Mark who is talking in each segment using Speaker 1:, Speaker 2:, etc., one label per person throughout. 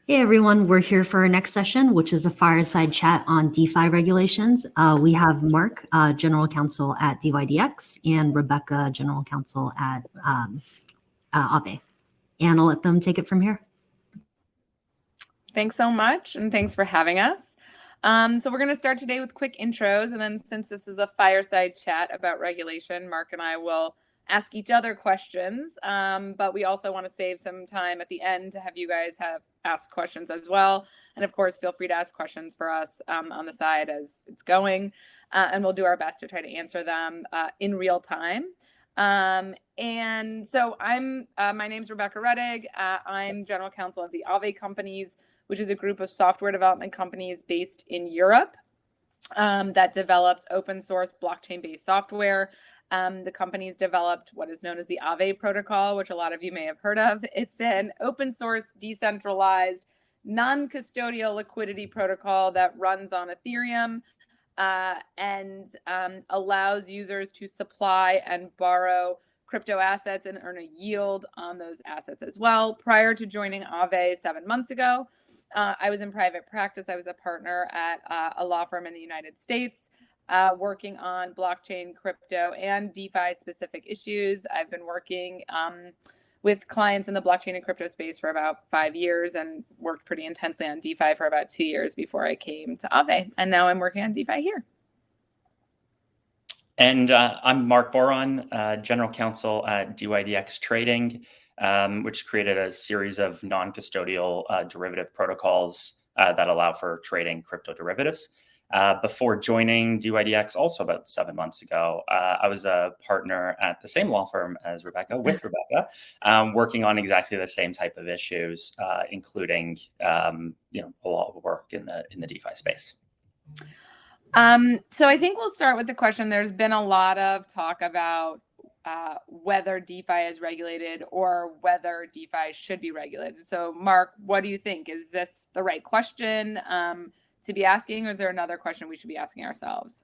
Speaker 1: Hey everyone, we're here for our next session, which is a fireside chat on DeFi regulations. We have Mark, General Counsel at dydx, and Rebecca, General Counsel at Aave. And I'll let them take it from here.
Speaker 2: Thanks so much, and thanks for having us. So we're going to start today with quick intros, and then since this is a fireside chat about regulation, Mark and I will ask each other questions, but we also want to save some time at the end to have you guys ask questions as well. And of course, feel free to ask questions for us on the side as it's going, and we'll do our best to try to answer them in real time. And so my name's Rebecca Rettig. I'm General Counsel of the Aave companies, which is a group of software development companies based in Europe that develops open source blockchain-based software. The company's developed what is known as the Aave protocol, which a lot of you may have heard of. It's an open source, decentralized, non-custodial liquidity protocol that runs on Ethereum and allows users to supply and borrow crypto assets and earn a yield on those assets as well. Prior to joining Aave 7 months ago, I was in private practice. I was a partner at a law firm in the United States, working on blockchain, crypto, and DeFi specific issues. I've been working with clients in the blockchain and crypto space for about 5 years and worked pretty intensely on DeFi for about 2 years before I came to Aave. And now I'm working on DeFi here.
Speaker 3: And I'm Mark Boron, General Counsel at dydx Trading, which created a series of non-custodial derivative protocols that allow for trading crypto derivatives. Before joining dydx, also about 7 months ago, I was a partner at the same law firm as Rebecca, working on exactly the same type of issues, including a lot of work in the DeFi space.
Speaker 2: So I think we'll start with the question. There's been a lot of talk about whether DeFi is regulated or whether DeFi should be regulated. So Mark, what do you think? Is this the right question to be asking, or is there another question we should be asking ourselves?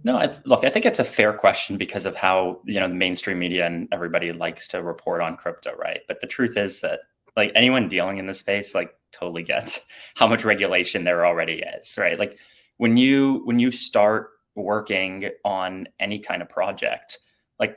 Speaker 3: No, I think it's a fair question because of how, the mainstream media and everybody likes to report on crypto, right? But the truth is that anyone dealing in this space, totally gets how much regulation there already is, right? When you start working on any kind of project,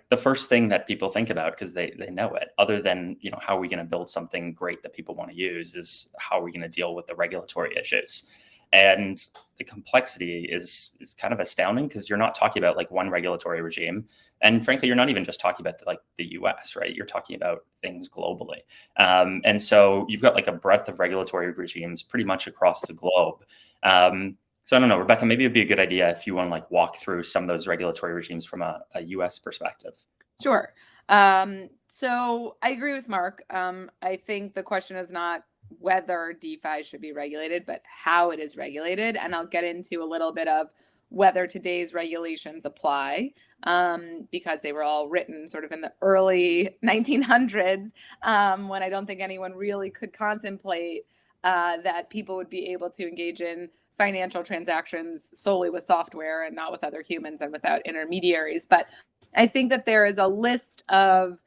Speaker 3: the first thing that people think about, because they know it, other than, how are we going to build something great that people want to use, is how are we going to deal with the regulatory issues? And the complexity is kind of astounding because you're not talking about one regulatory regime. And frankly, you're not even just talking about the US, right? You're talking about things globally. And so you've got a breadth of regulatory regimes pretty much across the globe. So I don't know, Rebecca, maybe it'd be a good idea if you want to walk through some of those regulatory regimes from a US perspective.
Speaker 2: Sure. So I agree with Mark. I think the question is not whether DeFi should be regulated, but how it is regulated. And I'll get into a little bit of whether today's regulations apply, because they were all written sort of in the early 1900s, when I don't think anyone really could contemplate that people would be able to engage in financial transactions solely with software and not with other humans and without intermediaries. But I think that there is a list of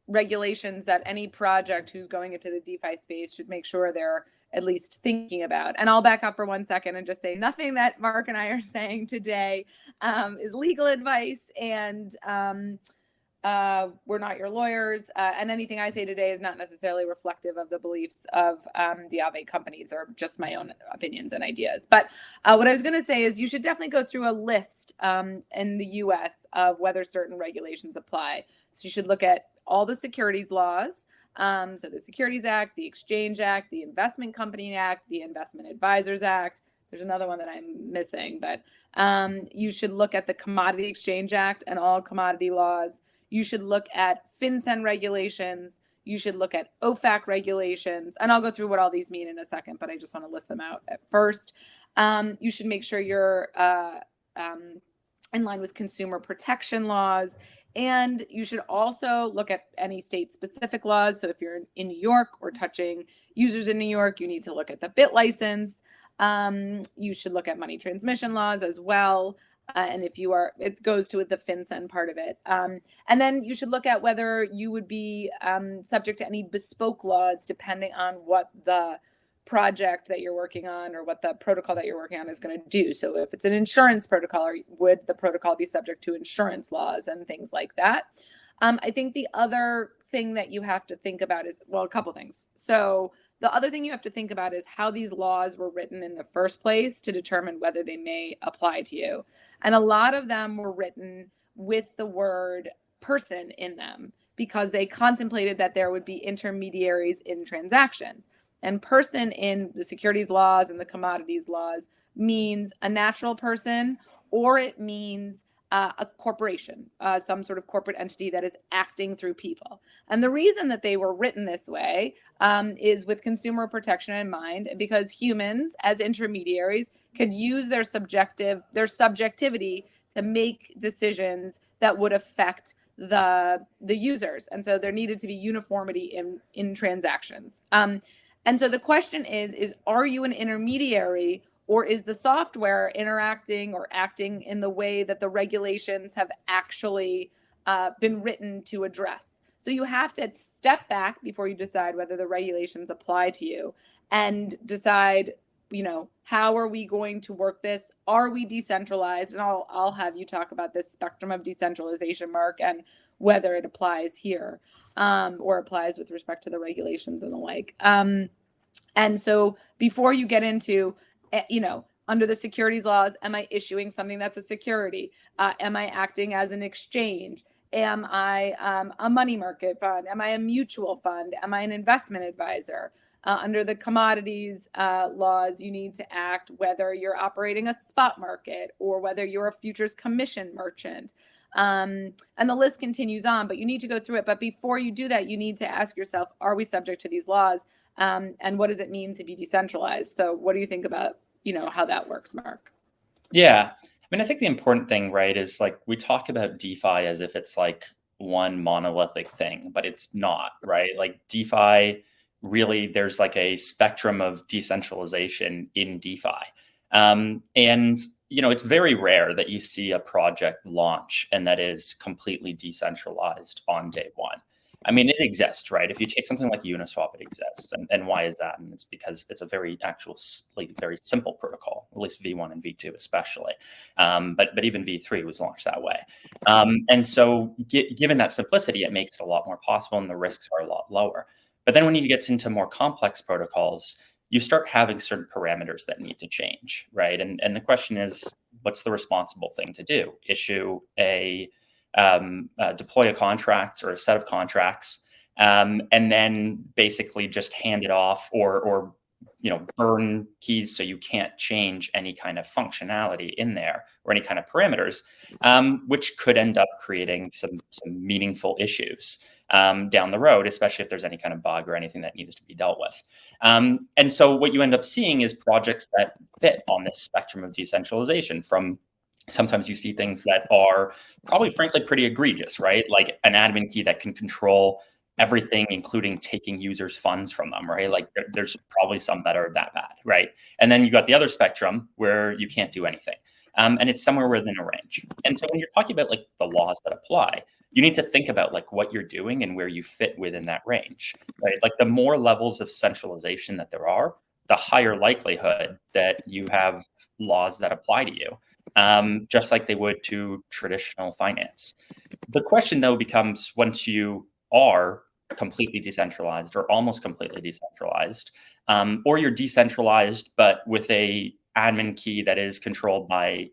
Speaker 2: regulations that any project who's going into the DeFi space should make sure they're at least thinking about. And I'll back up for 1 second and just say nothing that Mark and I are saying today is legal advice, and we're not your lawyers, and anything I say today is not necessarily reflective of the beliefs of the Aave companies or just my own opinions and ideas. But what I was going to say is you should definitely go through a list in the US of whether certain regulations apply. So you should look at all the securities laws, so the Securities Act, the Exchange Act, the Investment Company Act, the Investment Advisors Act. There's another one that I'm missing, but you should look at the Commodity Exchange Act and all commodity laws. You should look at FinCEN regulations. You should look at OFAC regulations. And I'll go through what all these mean in a second, but I just want to list them out at first. You should make sure you're in line with consumer protection laws. And you should also look at any state-specific laws. So if you're in New York or touching users in New York, you need to look at the BIT license. You should look at money transmission laws as well. And if you are, it goes to the FinCEN part of it. And then you should look at whether you would be subject to any bespoke laws depending on what the project that you're working on or what the protocol that you're working on is going to do. So if it's an insurance protocol, would the protocol be subject to insurance laws and things like that? I think the other thing that you have to think about is, well, a couple things. So the other thing you have to think about is how these laws were written in the first place to determine whether they may apply to you. And a lot of them were written with the word person in them because they contemplated that there would be intermediaries in transactions. And person in the securities laws and the commodities laws means a natural person, or it means a corporation, some sort of corporate entity that is acting through people. And the reason that they were written this way is with consumer protection in mind, because humans as intermediaries could use their subjectivity to make decisions that would affect the users. And so there needed to be uniformity in transactions. And so the question is, are you an intermediary, or is the software interacting or acting in the way that the regulations have actually been written to address? So you have to step back before you decide whether the regulations apply to you and decide, how are we going to work this? Are we decentralized? And I'll have you talk about this spectrum of decentralization, Mark, and whether it applies here or applies with respect to the regulations and the like. And so before you get into, under the securities laws, am I issuing something that's a security? Am I acting as an exchange? Am I a money market fund? Am I a mutual fund? Am I an investment advisor? Under the commodities laws, you need to act whether you're operating a spot market or whether you're a futures commission merchant. And the list continues on, but you need to go through it. But before you do that, you need to ask yourself, are we subject to these laws? And what does it mean to be decentralized? So what do you think about, how that works, Mark?
Speaker 3: Yeah. I think the important thing, right, is like we talk about DeFi as if it's like one monolithic thing, but it's not, right? Like DeFi, really, there's like a spectrum of decentralization in DeFi. And, it's very rare that you see a project launch and that is completely decentralized on day one. It exists, right? If you take something like Uniswap, it exists. And why is that? And it's because it's a very very simple protocol, at least V1 and V2 especially. But even V3 was launched that way. And so given that simplicity, it makes it a lot more possible and the risks are a lot lower. But then when you get into more complex protocols, you start having certain parameters that need to change, right? And the question is, what's the responsible thing to do? Issue deploy a contract or a set of contracts, and then basically just hand it off or burn keys so you can't change any kind of functionality in there or any kind of parameters, which could end up creating some meaningful issues down the road, especially if there's any kind of bug or anything that needs to be dealt with. And so what you end up seeing is projects that fit on this spectrum of decentralization. From sometimes you see things that are probably, frankly, pretty egregious, right? Like an admin key that can control everything, including taking users' funds from them, right? Like there's probably some that are that bad, right? And then you got the other spectrum where you can't do anything. And it's somewhere within a range. And so when you're talking about like the laws that apply, you need to think about like what you're doing and where you fit within that range, right? Like the more levels of centralization that there are, the higher likelihood that you have laws that apply to you, just like they would to traditional finance. The question, though, becomes once you are completely decentralized or almost completely decentralized, or you're decentralized but with a admin key that is controlled by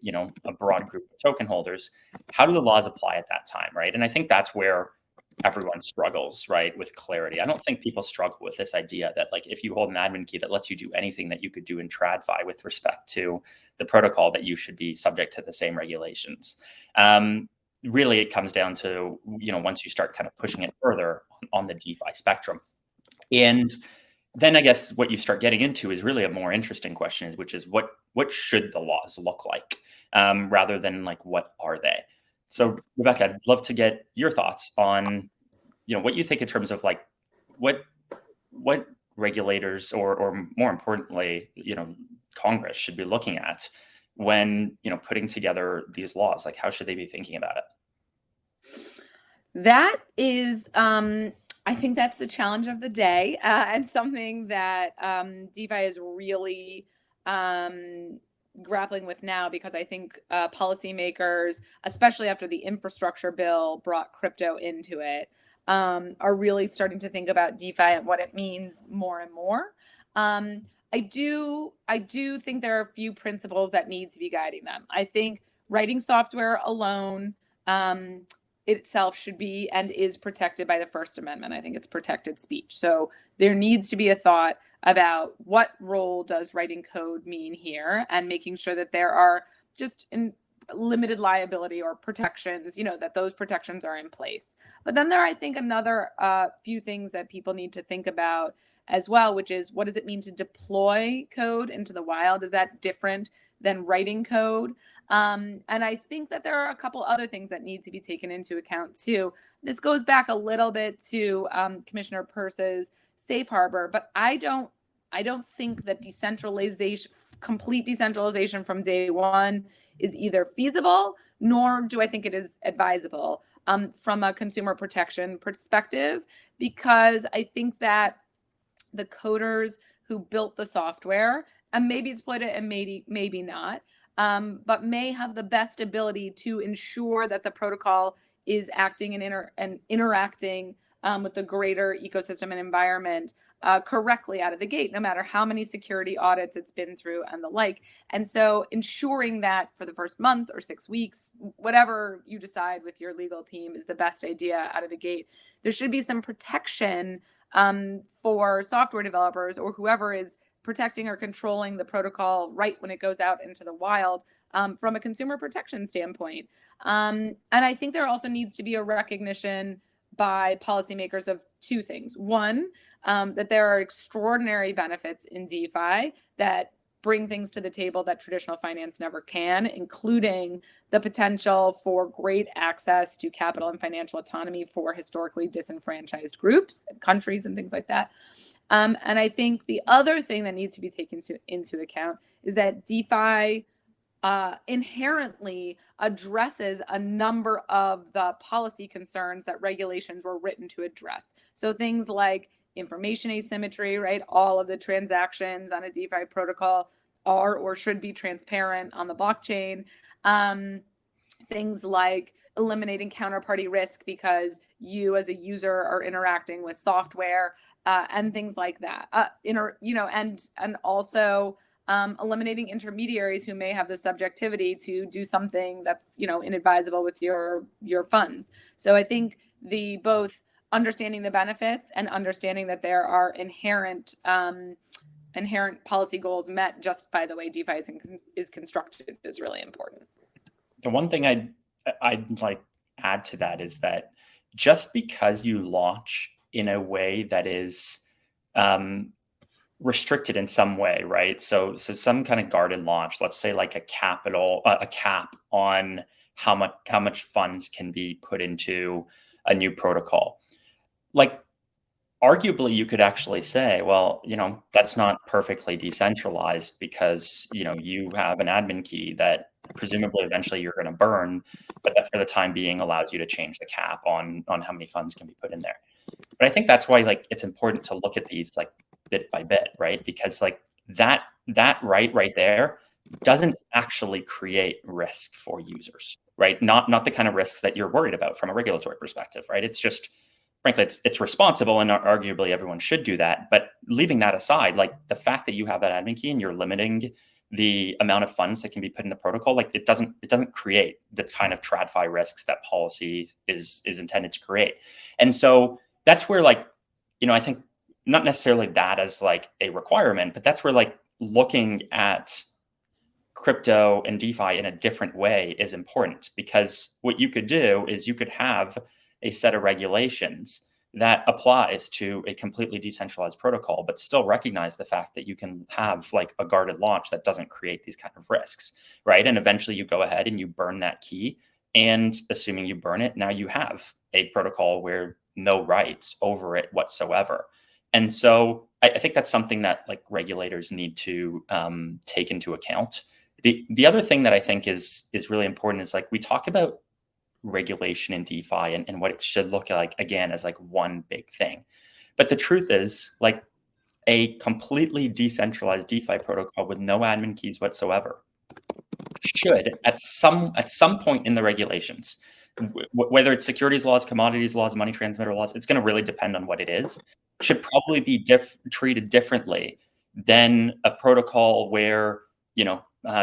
Speaker 3: a broad group of token holders, how do the laws apply at that time, right? And I think that's where everyone struggles, right, with clarity. I don't think people struggle with this idea that like if you hold an admin key that lets you do anything that you could do in TradFi with respect to the protocol, that you should be subject to the same regulations. Really, it comes down to, once you start kind of pushing it further on the DeFi spectrum. And then I guess what you start getting into is really a more interesting question, which is what should the laws look like, rather than like what are they? So Rebecca, I'd love to get your thoughts on, what you think in terms of like what regulators or more importantly, Congress should be looking at when, putting together these laws? Like, how should they be thinking about it?
Speaker 2: That is, I think that's the challenge of the day, and something that DeFi is really grappling with now, because I think policymakers, especially after the infrastructure bill brought crypto into it, are really starting to think about DeFi and what it means more and more. I do think there are a few principles that need to be guiding them. I think writing software alone itself should be and is protected by the First Amendment. I think it's protected speech. So there needs to be a thought about what role does writing code mean here, and making sure that there are just limited liability or protections, that those protections are in place. But then I think another few things that people need to think about as well, which is, what does it mean to deploy code into the wild? Is that different than writing code? And I think that there are a couple other things that need to be taken into account too. This goes back a little bit to Commissioner Peirce's safe harbor, but I don't think that complete decentralization from day one is either feasible, nor do I think it is advisable from a consumer protection perspective, because I think that the coders who built the software, and maybe exploit it and maybe not, but may have the best ability to ensure that the protocol is acting and interacting with the greater ecosystem and environment correctly out of the gate, no matter how many security audits it's been through and the like. And so ensuring that for the first month or 6 weeks, whatever you decide with your legal team is the best idea out of the gate, there should be some protection for software developers or whoever is protecting or controlling the protocol right when it goes out into the wild, from a consumer protection standpoint. And I think there also needs to be a recognition by policymakers of two things. One, that there are extraordinary benefits in DeFi that bring things to the table that traditional finance never can, including the potential for great access to capital and financial autonomy for historically disenfranchised groups and countries and things like that. And I think the other thing that needs to be taken into account is that DeFi inherently addresses a number of the policy concerns that regulations were written to address. So things like information asymmetry, right? All of the transactions on a DeFi protocol are or should be transparent on the blockchain. Things like eliminating counterparty risk because you as a user are interacting with software, and things like that. And also eliminating intermediaries who may have the subjectivity to do something that's inadvisable with your funds. So I think both understanding the benefits and understanding that there are inherent policy goals met just by the way DeFi is constructed is really important.
Speaker 3: The one thing I'd like add to that is that just because you launch in a way that is restricted in some way, right? So some kind of guarded launch, let's say like a cap on how much funds can be put into a new protocol. Like, arguably, you could actually say, well, that's not perfectly decentralized because, you have an admin key that presumably eventually you're going to burn, but that for the time being allows you to change the cap on how many funds can be put in there. But I think that's why it's important to look at these bit by bit, right? Because that right there doesn't actually create risk for users, right? Not the kind of risks that you're worried about from a regulatory perspective, right? It's just, frankly, it's responsible, and arguably everyone should do that. But leaving that aside, the fact that you have that admin key and you're limiting the amount of funds that can be put in the protocol, it doesn't create the kind of TradFi risks that policy is intended to create. And so that's where I think not necessarily that as a requirement, but that's where looking at crypto and DeFi in a different way is important, because what you could do is you could have a set of regulations that applies to a completely decentralized protocol, but still recognize the fact that you can have a guarded launch that doesn't create these kind of risks, right? And eventually you go ahead and you burn that key, and assuming you burn it, now you have a protocol where no rights over it whatsoever. And so I think that's something that regulators need to take into account. The other thing that I think is really important is like we talk about regulation in DeFi and what it should look like, again, as like one big thing. But the truth is, like, a completely decentralized DeFi protocol with no admin keys whatsoever should at some point in the regulations, whether it's securities laws, commodities laws, money transmitter laws, it's going to really depend on what it is, should probably be treated differently than a protocol where,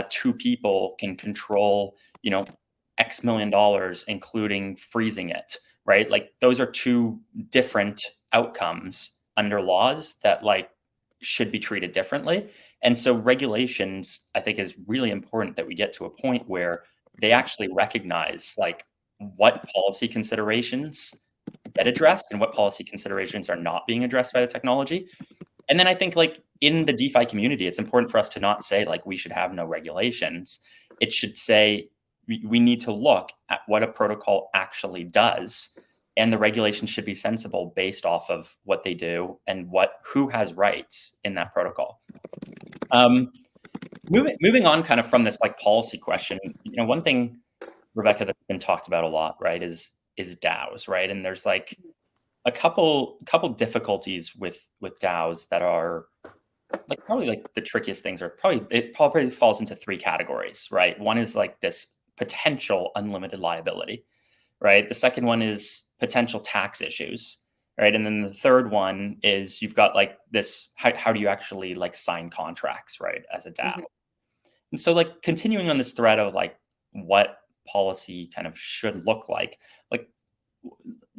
Speaker 3: two people can control, X million dollars, including freezing it, right? Like those are two different outcomes under laws that like should be treated differently. And so regulations, I think, is really important that we get to a point where they actually recognize like what policy considerations get addressed and what policy considerations are not being addressed by the technology. And then I think like in the DeFi community, it's important for us to not say like we should have no regulations. It should say we need to look at what a protocol actually does, and the regulation should be sensible based off of what they do and who has rights in that protocol. Moving on kind of from this like policy question, one thing, Rebecca, that's been talked about a lot, right, is DAOs, right? And there's like a couple difficulties with DAOs that are like probably like the trickiest things are it probably falls into three categories, right? One is like this potential unlimited liability, right? The second one is potential tax issues, right? And then the third one is you've got like this, how do you actually like sign contracts, right, as a DAO? Mm-hmm. And so like continuing on this thread of like what policy kind of should look like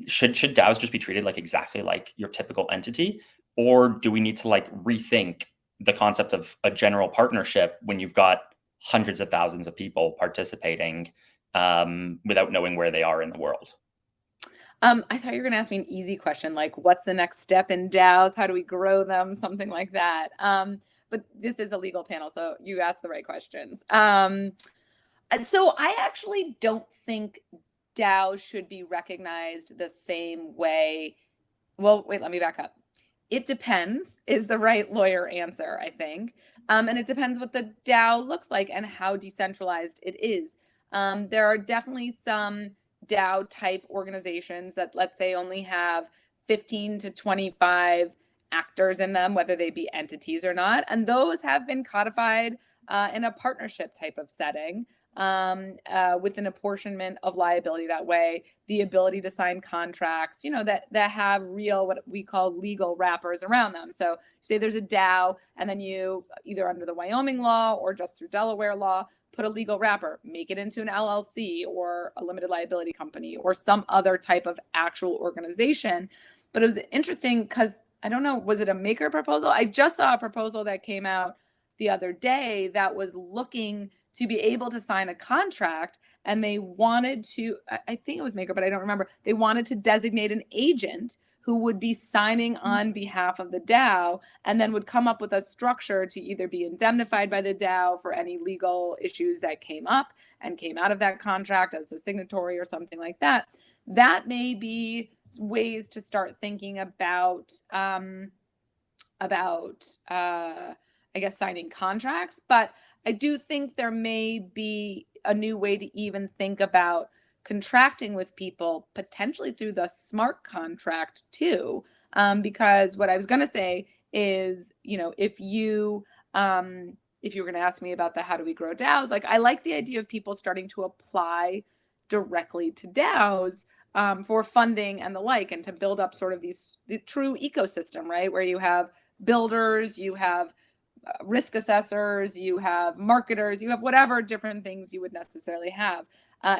Speaker 3: should DAOs just be treated like exactly like your typical entity? Or do we need to like rethink the concept of a general partnership when you've got hundreds of thousands of people participating without knowing where they are in the world?
Speaker 2: I thought you were going to ask me an easy question, like what's the next step in DAOs? How do we grow them? Something like that. But this is a legal panel, so you asked the right questions. And so I actually don't think DAOs should be recognized the same way. Well, wait, let me back up. It depends is the right lawyer answer, I think. And it depends what the DAO looks like and how decentralized it is. There are definitely some DAO type organizations that, let's say, only have 15 to 25 actors in them, whether they be entities or not. And those have been codified in a partnership type of setting with an apportionment of liability that way, the ability to sign contracts, that have real, what we call legal wrappers around them. So say there's a DAO and then you either under the Wyoming law or just through Delaware law, put a legal wrapper, make it into an LLC or a limited liability company or some other type of actual organization. But it was interesting because I don't know, was it a maker proposal? I just saw a proposal that came out the other day that was looking to be able to sign a contract, and they wanted to, I think it was maker, but I don't remember. They wanted to designate an agent who would be signing on behalf of the DAO and then would come up with a structure to either be indemnified by the DAO for any legal issues that came up and came out of that contract as a signatory or something like that. That may be ways to start thinking about I guess, signing contracts. But I do think there may be a new way to even think about contracting with people, potentially through the smart contract too. Because what I was going to say is, if you were going to ask me about the how do we grow DAOs, like I like the idea of people starting to apply directly to DAOs for funding and the like, and to build up sort of the true ecosystem, right? Where you have builders, you have risk assessors, you have marketers, you have whatever different things you would necessarily have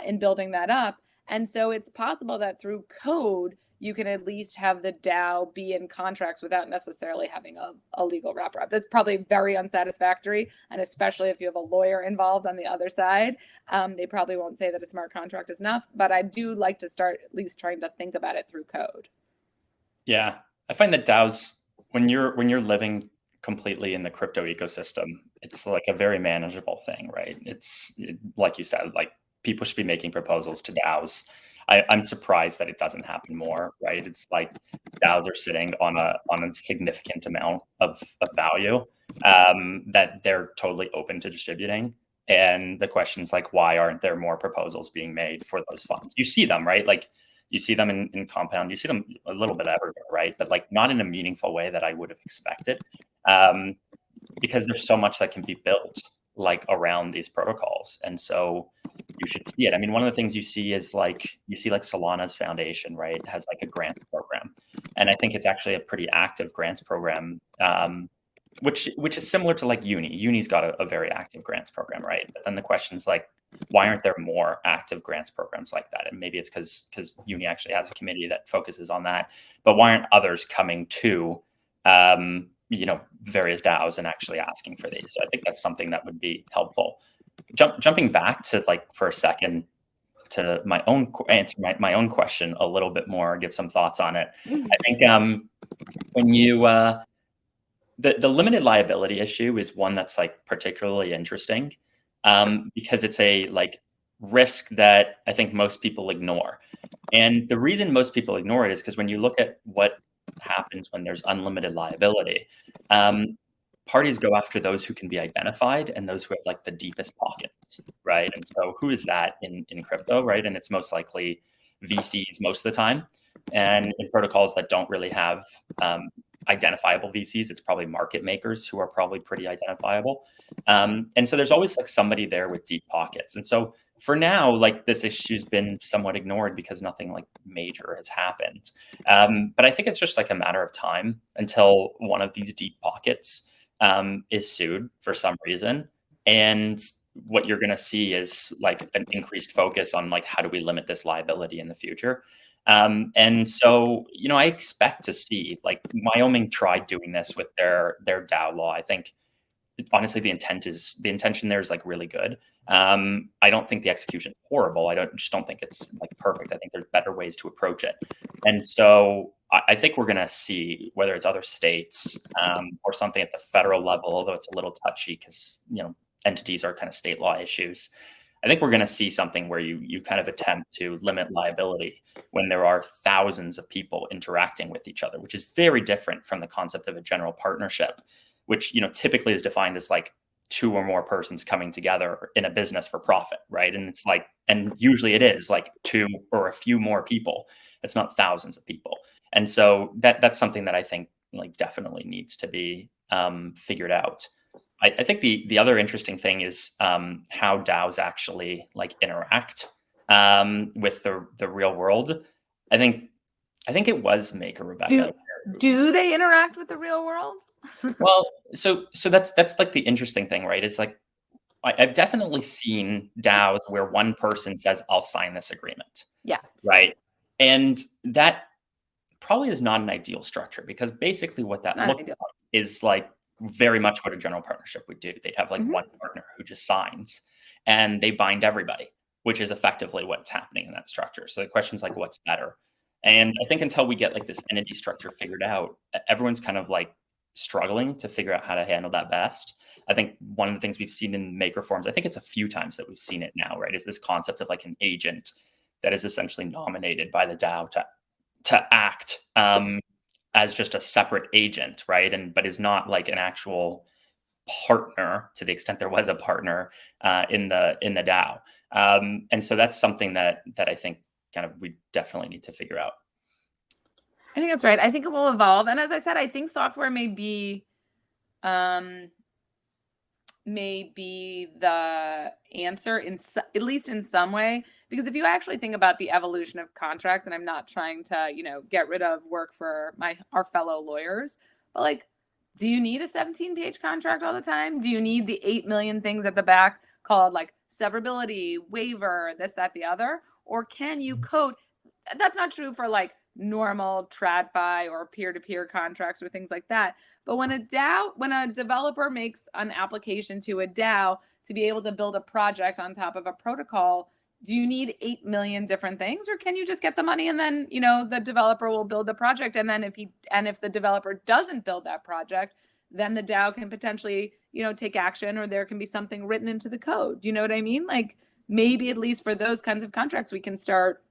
Speaker 2: in building that up. And so it's possible that through code, you can at least have the DAO be in contracts without necessarily having a legal wrapper up. That's probably very unsatisfactory. And especially if you have a lawyer involved on the other side, they probably won't say that a smart contract is enough. But I do like to start at least trying to think about it through code.
Speaker 3: Yeah, I find that DAOs, when you're living completely in the crypto ecosystem, it's like a very manageable thing, right? Like you said, like people should be making proposals to DAOs. I'm surprised that it doesn't happen more, right? It's like DAOs are sitting on a significant amount of value that they're totally open to distributing. And the question's like, why aren't there more proposals being made for those funds? You see them, right? Like you see them in Compound, you see them a little bit everywhere, right? But like not in a meaningful way that I would have expected, because there's so much that can be built like around these protocols. And so you should see it. I mean, one of the things you see is like, you see like Solana's foundation, right? Has like a grants program. And I think it's actually a pretty active grants program, which is similar to like Uni. Uni's got a very active grants program, right? But then the question is like, why aren't there more active grants programs like that? And maybe it's because Uni actually has a committee that focuses on that. But why aren't others coming to various DAOs and actually asking for these? So I think that's something that would be helpful. Jumping back to like for a second to my own answer my own question a little bit more, give some thoughts on it. I think when you the limited liability issue is one that's like particularly interesting, because it's a like risk that I think most people ignore. And the reason most people ignore it is because when you look at what happens when there's unlimited liability, parties go after those who can be identified and those who have like the deepest pockets, right? And so who is that in crypto, right? And it's most likely VCs most of the time. And in protocols that don't really have identifiable VCs, it's probably market makers who are probably pretty identifiable. And so there's always like somebody there with deep pockets. And so for now, like this issue's been somewhat ignored because nothing like major has happened. But I think it's just like a matter of time until one of these deep pockets is sued for some reason. And what you're going to see is like an increased focus on like, how do we limit this liability in the future? And so, I expect to see like Wyoming tried doing this with their DAO law. I think honestly, the intention there is like really good. I don't think the execution is horrible. I just don't think it's like perfect. I think there's better ways to approach it. And so I think we're going to see whether it's other states or something at the federal level, although it's a little touchy because, entities are kind of state law issues. I think we're going to see something where you kind of attempt to limit liability when there are thousands of people interacting with each other, which is very different from the concept of a general partnership, which typically is defined as like two or more persons coming together in a business for profit, right? And it's like, and usually it is like two or a few more people. It's not thousands of people. And so that's something that I think like definitely needs to be figured out. I think the other interesting thing is how DAOs actually like interact with the real world. I think it was Maker Rebecca.
Speaker 2: Do they interact with the real world?
Speaker 3: Well, so that's like the interesting thing, right? It's like I've definitely seen DAOs where one person says, "I'll sign this agreement."
Speaker 2: Yeah.
Speaker 3: Right. And that probably is not an ideal structure because basically what that looks like is like very much what a general partnership would do. They'd have like one partner who just signs and they bind everybody, which is effectively what's happening in that structure. So the question is like, what's better? And I think until we get like this entity structure figured out, everyone's kind of like struggling to figure out how to handle that best. I think one of the things we've seen in maker forms, I think it's a few times that we've seen it now, right, is this concept of like an agent that is essentially nominated by the DAO to act as just a separate agent, right? But is not like an actual partner to the extent there was a partner in the DAO. And so that's something that I think kind of we definitely need to figure out.
Speaker 2: I think that's right. I think it will evolve. And as I said, I think software may be the answer at least in some way, because if you actually think about the evolution of contracts, and I'm not trying to, get rid of work for our fellow lawyers, but like, do you need a 17-page contract all the time? Do you need the 8 million things at the back called like severability, waiver, this, that, the other? Or can you code? That's not true for like normal TradFi or peer-to-peer contracts or things like that. But when a developer makes an application to a DAO to be able to build a project on top of a protocol, do you need 8 million different things, or can you just get the money and then, the developer will build the project? And then if the developer doesn't build that project, then the DAO can potentially, take action, or there can be something written into the code. You know what I mean? Like maybe at least for those kinds of contracts, we can start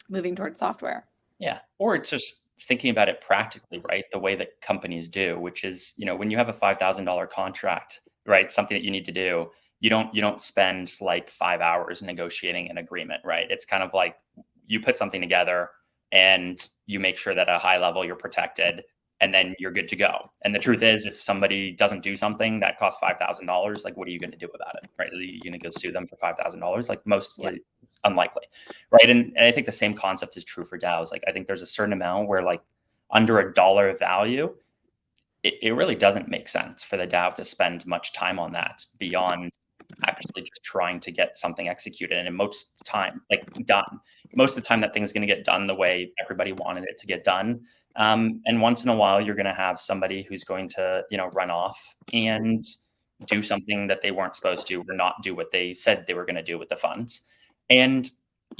Speaker 2: moving towards software.
Speaker 3: Yeah. Or it's just thinking about it practically, right? The way that companies do, which is, when you have a $5,000 contract, right? Something that you need to do, you don't spend like 5 hours negotiating an agreement, right? It's kind of like you put something together and you make sure that at a high level you're protected, and then you're good to go. And the truth is, if somebody doesn't do something that costs $5,000, like, what are you going to do about it, right? Are you going to go sue them for $5,000? Like, mostly unlikely, right? And I think the same concept is true for DAOs. Like, I think there's a certain amount where, like, under $1 of value, it really doesn't make sense for the DAO to spend much time on that beyond actually just trying to get something executed. And most of the time, like, done. Most of the time that thing's going to get done the way everybody wanted it to get done. And once in a while, you're going to have somebody who's going to, run off and do something that they weren't supposed to, or not do what they said they were going to do with the funds. And,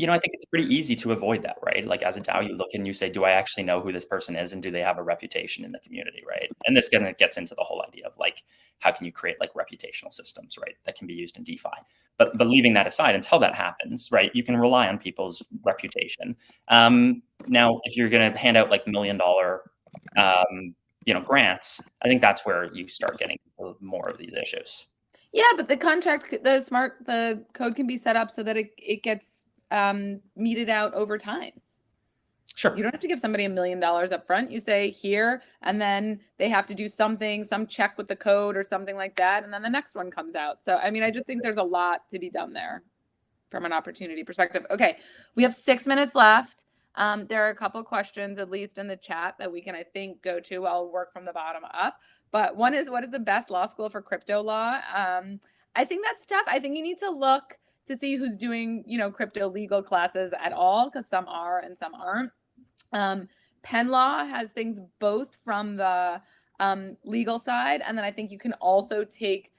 Speaker 3: I think it's pretty easy to avoid that, right? Like, as a DAO, you look and you say, do I actually know who this person is? And do they have a reputation in the community, right? And this kind of gets into the whole idea of, like, how can you create, like, reputational systems, right, that can be used in DeFi? But leaving that aside, until that happens, right, you can rely on people's reputation. Now, if you're going to hand out, like, $1 million, grants, I think that's where you start getting more of these issues.
Speaker 2: Yeah, but the contract, the code can be set up so that it gets meted out over time.
Speaker 3: Sure.
Speaker 2: You don't have to give somebody $1 million up front. You say here, and then they have to do something, some check with the code or something like that, and then the next one comes out. So, I mean, I just think there's a lot to be done there from an opportunity perspective. Okay, we have 6 minutes left. There are a couple questions, at least in the chat, that we can, I think, go to. I'll work from the bottom up. But one is, what is the best law school for crypto law? I think that's tough. I think you need to look to see who's doing, crypto legal classes at all, because some are and some aren't. Penn Law has things both from the legal side, and then I think you can also take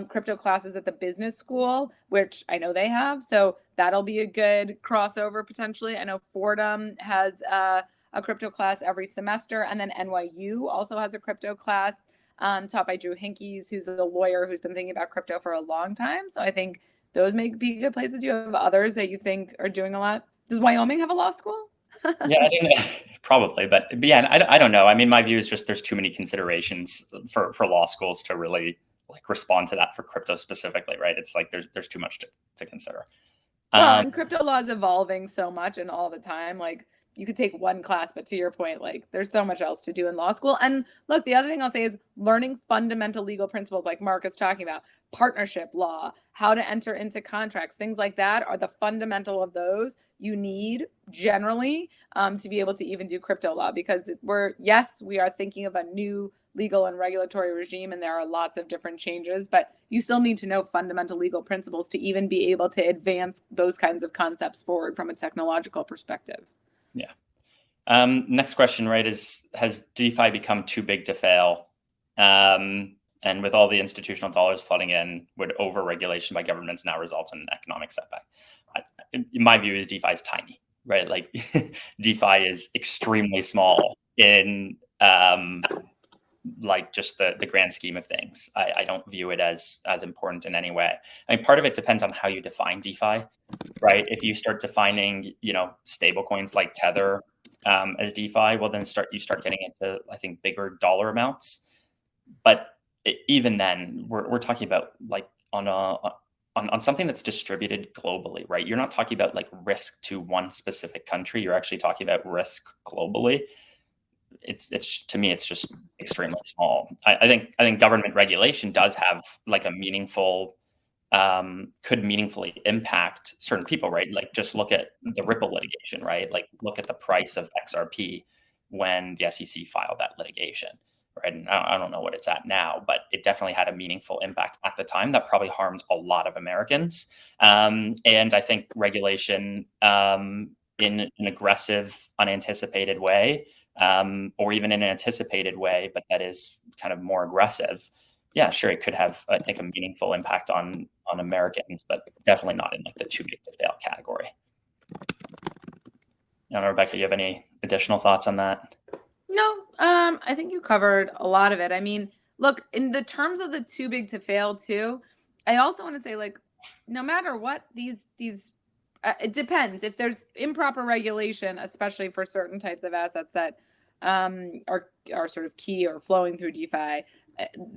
Speaker 2: crypto classes at the business school, which I know they have. So that'll be a good crossover potentially. I know Fordham has a crypto class every semester, and then NYU also has a crypto class taught by Drew Hinkes, who's a lawyer who's been thinking about crypto for a long time. So I think those may be good places. You have others that you think are doing a lot. Does Wyoming have a law school?
Speaker 3: Yeah, probably, but yeah, I don't know. I mean, my view is just there's too many considerations for law schools to really, like, respond to that for crypto specifically, right? It's like there's too much to consider.
Speaker 2: Well, and crypto law is evolving so much and all the time. Like, you could take one class, but to your point, like, there's so much else to do in law school. And look, the other thing I'll say is learning fundamental legal principles, like Mark is talking about, partnership law, how to enter into contracts, things like that are the fundamental of those you need generally to be able to even do crypto law, because we are thinking of a new legal and regulatory regime, and there are lots of different changes, but you still need to know fundamental legal principles to even be able to advance those kinds of concepts forward from a technological perspective.
Speaker 3: Yeah. Next question, right, is, has DeFi become too big to fail? And with all the institutional dollars flooding in, would over-regulation by governments now result in an economic setback? My view is DeFi is tiny, right? Like, DeFi is extremely small in like, just the grand scheme of things. I don't view it as important in any way. I mean, part of it depends on how you define DeFi, right? If you start defining, stable coins like Tether as DeFi, well, then you start getting into, I think, bigger dollar amounts. But even then, we're talking about, like, on something that's distributed globally, right? You're not talking about, like, risk to one specific country. You're actually talking about risk globally. It's to me, it's just extremely small. I think government regulation does have, like, a meaningful, could meaningfully impact certain people, right? Like, just look at the Ripple litigation, right? Like, look at the price of XRP when the SEC filed that litigation, right? And I don't know what it's at now, but it definitely had a meaningful impact at the time that probably harmed a lot of Americans. And I think regulation in an aggressive, unanticipated way, or even in an anticipated way, but that is kind of more aggressive. Yeah, sure, it could have, I think, a meaningful impact on Americans, but definitely not in, like, the too big to fail category. And Rebecca, you have any additional thoughts on that?
Speaker 2: No, I think you covered a lot of it. I mean, look, in the terms of the too big to fail too, I also want to say, like, no matter what, these it depends. If there's improper regulation, especially for certain types of assets that are sort of key or flowing through DeFi,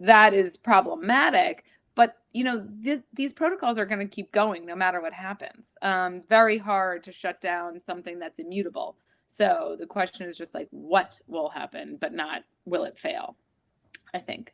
Speaker 2: that is problematic. But, these protocols are going to keep going no matter what happens. Very hard to shut down something that's immutable. So the question is just like, what will happen, but not will it fail, I think.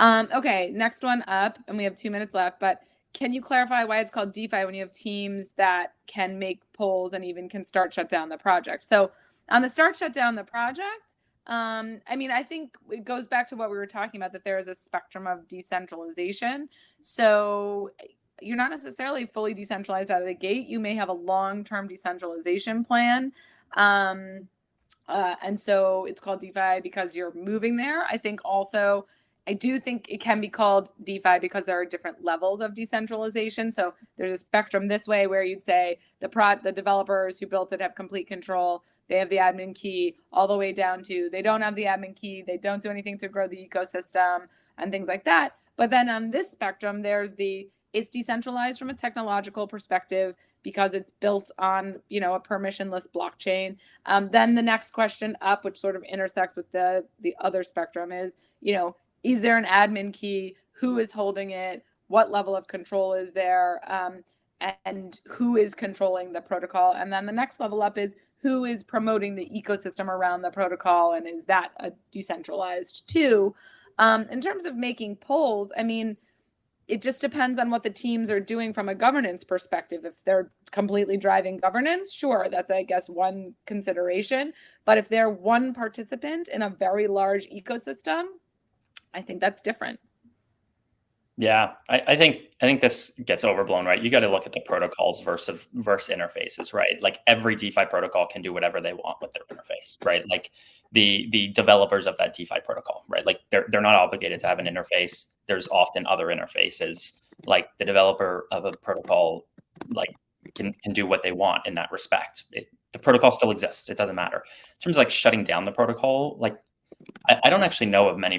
Speaker 2: Okay, next one up, and we have 2 minutes left, but can you clarify why it's called DeFi when you have teams that can make polls and even can shut down the project? So on the shut down the project, I think it goes back to what we were talking about, that there is a spectrum of decentralization. So you're not necessarily fully decentralized out of the gate. You may have a long-term decentralization plan. And so it's called DeFi because you're moving there. I do think it can be called DeFi because there are different levels of decentralization. So there's a spectrum this way where you'd say the developers who built it have complete control. They have the admin key, all the way down to they don't have the admin key. They don't do anything to grow the ecosystem and things like that. But then on this spectrum, there's it's decentralized from a technological perspective because it's built on, a permissionless blockchain. Then the next question up, which sort of intersects with the other spectrum, is there an admin key? Who is holding it? What level of control is there? And who is controlling the protocol? And then the next level up is who is promoting the ecosystem around the protocol, and is that a decentralized too? In terms of making polls, it just depends on what the teams are doing from a governance perspective. If they're completely driving governance, sure, that's, I guess, one consideration. But if they're one participant in a very large ecosystem, I think that's different.
Speaker 3: Yeah, I think this gets overblown, right? You got to look at the protocols versus interfaces, right? Like every DeFi protocol can do whatever they want with their interface, right? Like the developers of that DeFi protocol, right? Like they're not obligated to have an interface. There's often other interfaces. Like the developer of a protocol, like can do what they want in that respect. The protocol still exists. It doesn't matter. In terms of like shutting down the protocol, like I don't actually know of many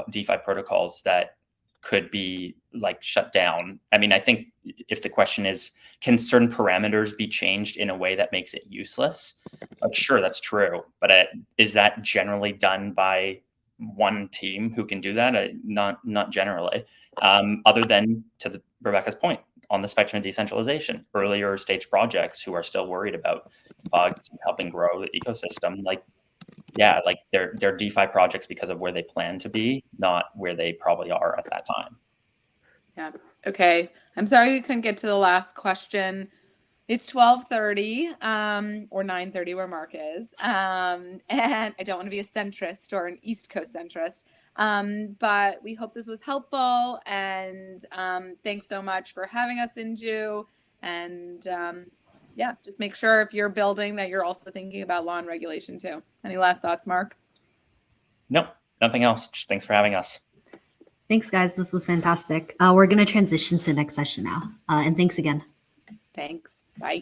Speaker 3: DeFi protocols that could be like shut down. I think if the question is, can certain parameters be changed in a way that makes it useless? Like, sure, that's true. But is that generally done by one team who can do that? Not generally. Other than, to Rebecca's point, on the spectrum of decentralization, earlier stage projects who are still worried about bugs and helping grow the ecosystem, yeah, like they're DeFi projects because of where they plan to be, not where they probably are at that time.
Speaker 2: Yeah. Okay. I'm sorry we couldn't get to the last question. It's 12:30 or 9:30 where Mark is. And I don't want to be a centrist or an East Coast centrist. But we hope this was helpful. And thanks so much for having us, Inju. And just make sure if you're building that you're also thinking about law and regulation too. Any last thoughts, Mark?
Speaker 3: Nope, nothing else. Just thanks for having us.
Speaker 1: Thanks, guys. This was fantastic. We're going to transition to the next session now. And thanks again.
Speaker 2: Thanks. Bye.